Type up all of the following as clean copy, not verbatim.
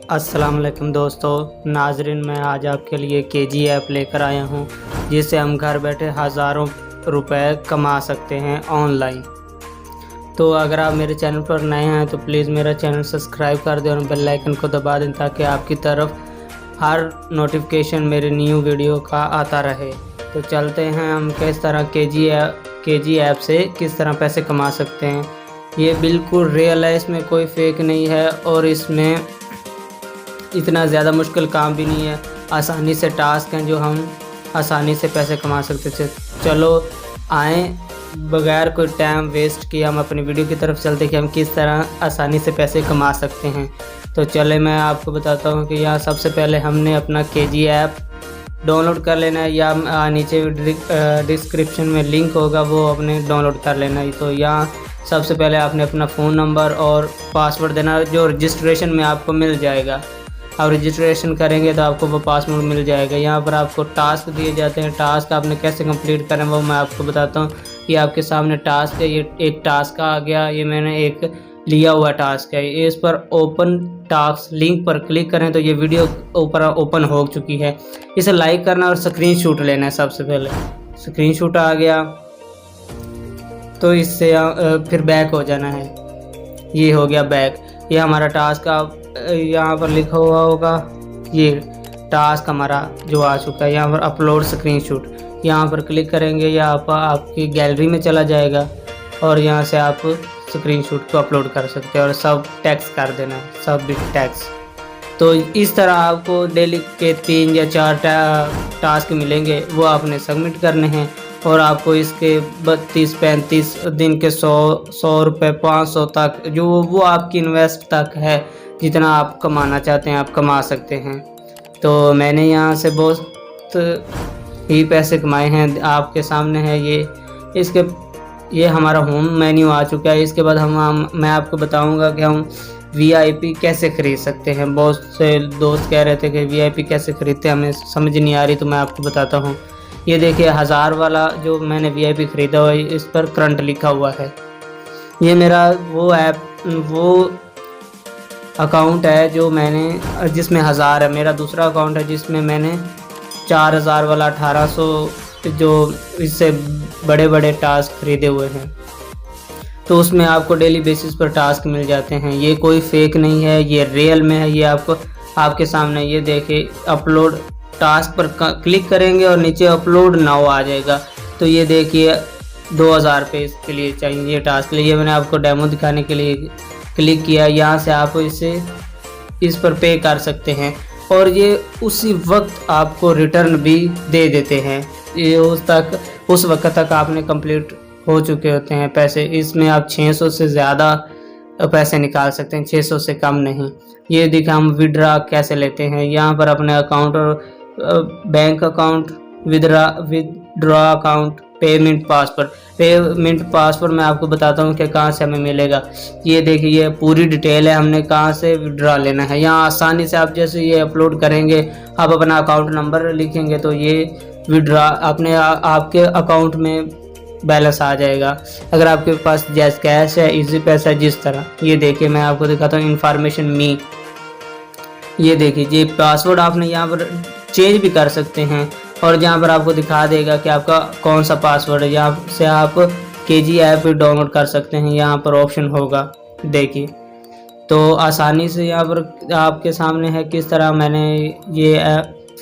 अस्सलाम वालेकुम दोस्तों नाजरीन, मैं आज आपके लिए केजी ऐप लेकर आया हूं, जिससे हम घर बैठे हज़ारों रुपए कमा सकते हैं ऑनलाइन। तो अगर आप मेरे चैनल पर नए हैं तो प्लीज़ मेरा चैनल सब्सक्राइब कर दें और बेल आइकन को दबा दें, ताकि आपकी तरफ हर नोटिफिकेशन मेरे न्यू वीडियो का आता रहे। तो चलते हैं हम किस तरह केजी ऐप से किस तरह पैसे कमा सकते हैं। ये बिल्कुल रियल है, इसमें कोई फेक नहीं है और इसमें इतना ज़्यादा मुश्किल काम भी नहीं है। आसानी से टास्क हैं जो हम आसानी से पैसे कमा सकते थे। चलो आएँ, बगैर कोई टाइम वेस्ट किए हम अपनी वीडियो की तरफ चलते कि हम किस तरह आसानी से पैसे कमा सकते हैं। तो चले मैं आपको बताता हूँ कि यहाँ सबसे पहले हमने अपना केजी ऐप डाउनलोड कर लेना है, या नीचे डिस्क्रिप्शन में लिंक होगा वो अपने डाउनलोड कर लेना है। तो यहाँ सबसे पहले आपने अपना फ़ोन नंबर और पासवर्ड देना, जो रजिस्ट्रेशन में आपको मिल जाएगा। आप रजिस्ट्रेशन करेंगे तो आपको वो पासवर्ड मिल जाएगा। यहाँ पर आपको टास्क दिए जाते हैं, टास्क आपने कैसे कंप्लीट करें वो मैं आपको बताता हूँ। ये आपके सामने टास्क है, ये एक टास्क आ गया, ये मैंने एक लिया हुआ टास्क है। इस पर ओपन टास्क लिंक पर क्लिक करें तो ये वीडियो ऊपर ओपन हो चुकी है। इसे लाइक करना और स्क्रीनशॉट लेना है। सबसे पहले स्क्रीनशॉट आ गया तो इससे फिर बैक हो जाना है। ये हो गया बैक। ये हमारा टास्क आप यहाँ पर लिखा हुआ होगा, ये टास्क हमारा जो आ चुका है। यहाँ पर अपलोड स्क्रीनशॉट, यहाँ पर क्लिक करेंगे या आपकी गैलरी में चला जाएगा और यहाँ से आप स्क्रीनशॉट को अपलोड कर सकते हैं और सब टैक्स कर देना है, सब भी टैक्स। तो इस तरह आपको डेली के 3 या 4 टास्क मिलेंगे, वो आपने सबमिट करने हैं और आपको इसके 32-35 दिन के 100 रुपये 500 तक, जो वो आपकी इन्वेस्ट तक है, जितना आप कमाना चाहते हैं आप कमा सकते हैं। तो मैंने यहाँ से बहुत ही पैसे कमाए हैं, आपके सामने है ये हमारा होम मेन्यू आ चुका है। इसके बाद मैं आपको बताऊंगा कि हम VIP कैसे ख़रीद सकते हैं। बहुत से दोस्त कह रहे थे कि VIP कैसे ख़रीदते हैं, हमें समझ नहीं आ रही, तो मैं आपको बताता हूँ। ये देखिए 1000 वाला जो मैंने VIP ख़रीदा हुआ है, इस पर करंट लिखा हुआ है। ये मेरा वो अकाउंट है जो मैंने जिसमें 1000 है। मेरा दूसरा अकाउंट है जिसमें मैंने 4000 वाला 1800 जो इससे बड़े बड़े टास्क ख़रीदे हुए हैं। तो उसमें आपको डेली बेसिस पर टास्क मिल जाते हैं। ये कोई फेक नहीं है, ये रियल में है। ये आपके सामने ये देखिए, अपलोड टास्क पर क्लिक करेंगे और नीचे अपलोड नाउ आ जाएगा। तो ये देखिए 2000 रुपये इसके लिए चाहिए, ये टास्क लिए। मैंने आपको डेमो दिखाने के लिए क्लिक किया, यहाँ से आप इस पर पे कर सकते हैं और ये उसी वक्त आपको रिटर्न भी दे देते हैं। ये उस वक्त तक आपने कंप्लीट हो चुके होते हैं पैसे। इसमें आप 600 से ज़्यादा पैसे निकाल सकते हैं, 600 से कम नहीं। ये देखिए हम विड्रा कैसे लेते हैं। यहाँ पर अपने अकाउंट और bank account, withdraw account, payment password मैं आपको बताता हूँ कि कहाँ से हमें मिलेगा। ये देखिए ये पूरी डिटेल है, हमने कहाँ से विड्रा लेना है। यहाँ आसानी से आप जैसे ये अपलोड करेंगे, आप अपना अकाउंट नंबर लिखेंगे तो ये विड्रा आपके अकाउंट में बैलेंस आ जाएगा। अगर आपके पास जैस कैश है, इजी पैसा, जिस तरह ये देखिए मैं आपको दिखाता हूँ इन्फॉर्मेशन मी। ये देखिए ये पासवर्ड आपने यहाँ पर चेंज भी कर सकते हैं और जहाँ पर आपको दिखा देगा कि आपका कौन सा पासवर्ड है। यहाँ से आप केजी ऐप भी डाउनलोड कर सकते हैं, यहाँ पर ऑप्शन होगा देखिए। तो आसानी से यहाँ पर आपके सामने है किस तरह मैंने ये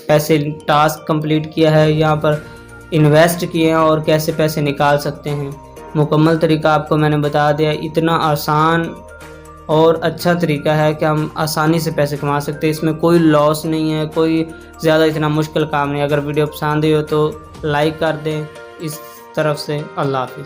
पैसे टास्क कंप्लीट किया है, यहाँ पर इन्वेस्ट किए हैं और कैसे पैसे निकाल सकते हैं। मुकम्मल तरीका आपको मैंने बता दिया। इतना आसान और अच्छा तरीका है कि हम आसानी से पैसे कमा सकते हैं। इसमें कोई लॉस नहीं है, कोई ज़्यादा इतना मुश्किल काम नहीं। अगर वीडियो पसंद आई हो तो लाइक कर दें। इस तरफ से अल्लाह हाफिज़।